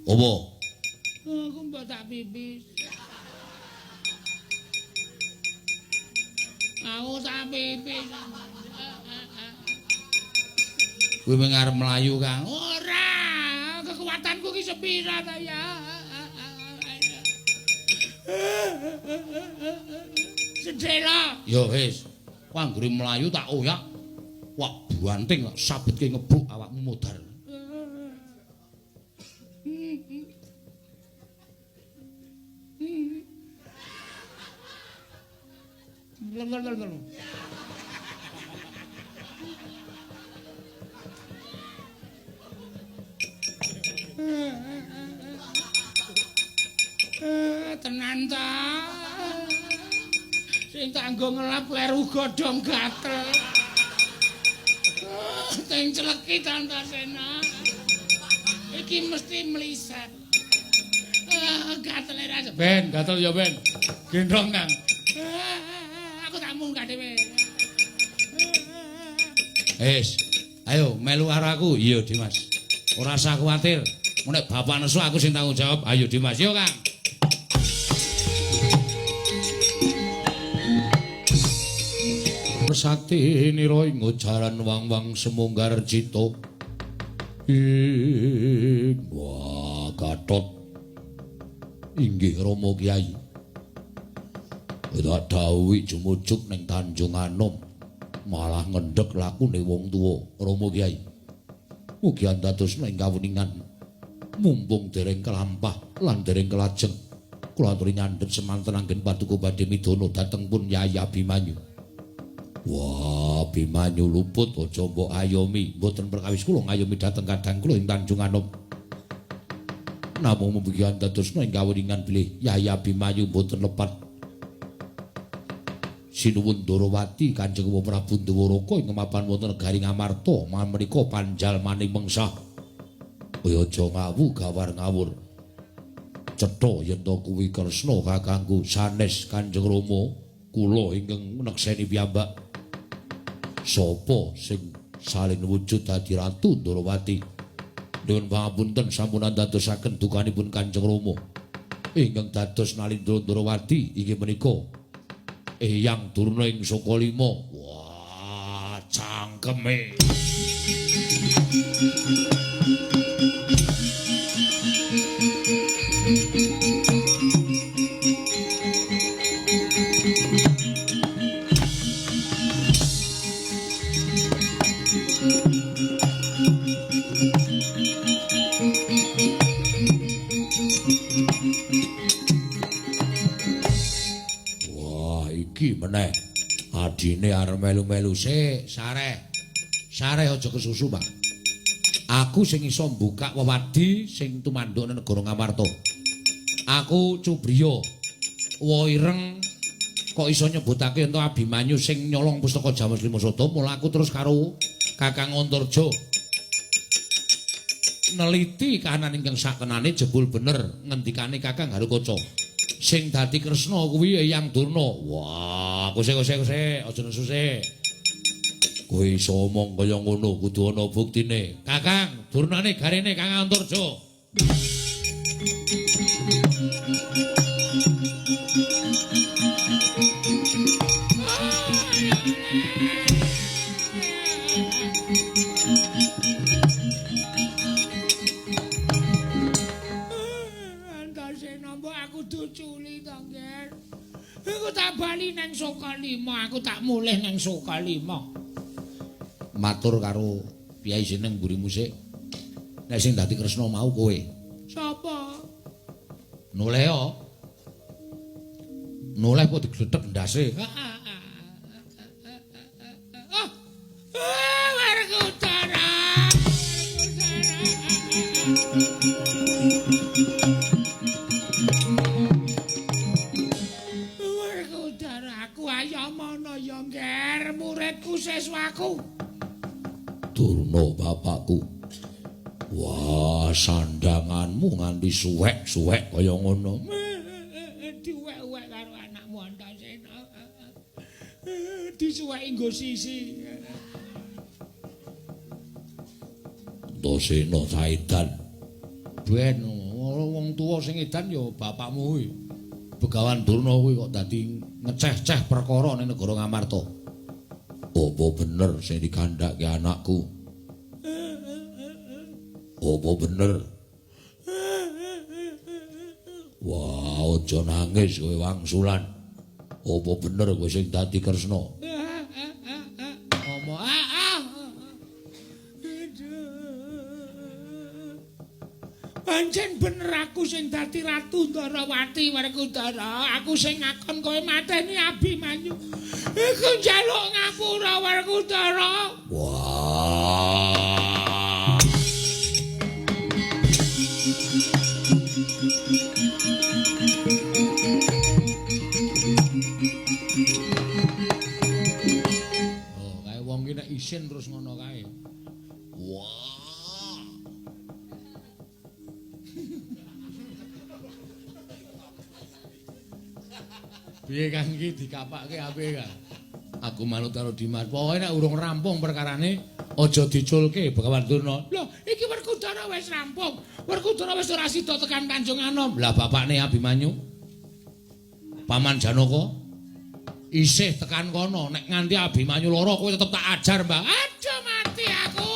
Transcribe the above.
Apa? Aku mbok tak pipis. Aku tak pipis. Kuwi mung arep mlayu, Kang. Ora, kekuatanku ki sepira ta ya. Sedela. Ya wis. Anggere mlayu tak oyak. Wah, banting kok sabetke ngebuk awakmu modar. Tenan ta. Sing tak nggo ngelap kleru godhong gatel. Teng celeki Antasena. Iki mesti mliset. Gatel ra. Ben, gatel ya Ben. Gendong, Kang. Aku tak munggah dhewe. Ayo melu karo aku. Iya, Dimas. Ora usah kuwatir. Nek bapak nesu aku sing tanggung jawab. Ayo Dimas, yo Kang. Sakti nira ing jaran wang-wang semunggar cita. Wah, Gatot. Inggih Rama Kyai. Tak dawuhi jumujuk ning Tanjung Anom. Malah ngendhek lakune wong tuwa Rama Kyai. Mugi antatosna ing kawuningan mumpung dereng kelampah lan dereng kelajeng kula aturi nyandhet semanten anggen paduka badhe midana dhateng pun Yai Abimanyu. Wah, Abimanyu luput aja mbok ayomi, mboten perkawis kula ngayomi dhateng kadang kula ing Tanjung Anom. Namung mugi antatosna ing kawuningan bilih Yai Abimanyu mboten lepat sinuwun Darawati Kanjeng Prabu Dawaraka ing mapan wonten negari Ngamarta menika panjalmaning mengsah. Kaya aja ngawu gawar ngawur. Cetha yen to kuwi Kresna kakangku sanes Kanjeng Rama kula ingkang nekseni piyambak. Sapa sing salin wujud dadi Ratu Darawati? Nuwun pangapunten sampun andadosaken dukanipun Kanjeng Rama. Ingkang dados Nalindra Darawati inggih menika Eyang Durna ing Sokalima. Wah, cangkeme. Iki meneh adine arep melu-melu sik, Sareh. Sareh aja kesusu, Pak. Aku sing iso mbukak wewadi sing tumanduk nang negara Ngamarta. Aku Cubriya. Waireng kok iso nyebutake ento Abimanyu sing nyolong pustaka Jawas Limasada, mula aku terus karo Kakang Antarja. Neliti kahanan ingkang sakenane jebul bener ngendikane Kakang Harukaca. Sing dadi Kresna kuwi Eyang Durna. Wah, kose aja nesu sik. Kowe iso omong kaya ngono kudu ana buktine. Kakang, Durnane garene Kakang Antarja. Aku tak bali nang Sokalima, aku tak mulih nang Sokalima. Matur karo Kyai Seneng mburi musik. Nek sing dadi Kresna mau kowe. Sapa? Noleh yo. Noleh kok digledhek ndase. Warga Utara. Muridku siswaku Durna bapakku. Wah, sandanganmu nganti suwek-suwek kaya ngono. Diwek-wek karo anakmu Antasena. Disuweki nggo sisi. Antasena Saidan. Ben sing tuwa sing edan ya bapakmu kuwi. Begawan Durna kuwi kok dadi ngeceh-ceh perkara ning negara Ngamarta. Apa bener sing dikandhake anakku? Apa bener? Wah, aja nangis kowe wangsulan. Apa bener kowe sing dadi Kresna? Omong pancen bener aku sing dadi Ratu Ndarawati Werkudara. Aku sing ngakon kowe mateni Abimanyu. Iku njaluk ngapura Werkudara. Wah. Oh, kae wong ki nek isin terus ngono kae. Wah. Piye Kang iki dikapakke apik Kang? Aku manut karo Dimas. Pokoke nek urung rampung perkarane aja diculke Begawan Durna. Lho, iki Werkudara wis rampung. Werkudara wis ora sida tekan Tanjung Anom. Lah bapakne Abimanyu. Paman Janaka isih tekan kono. Nek nganti Abimanyu lara kowe tetep tak ajar, Mbak. Aja mati aku.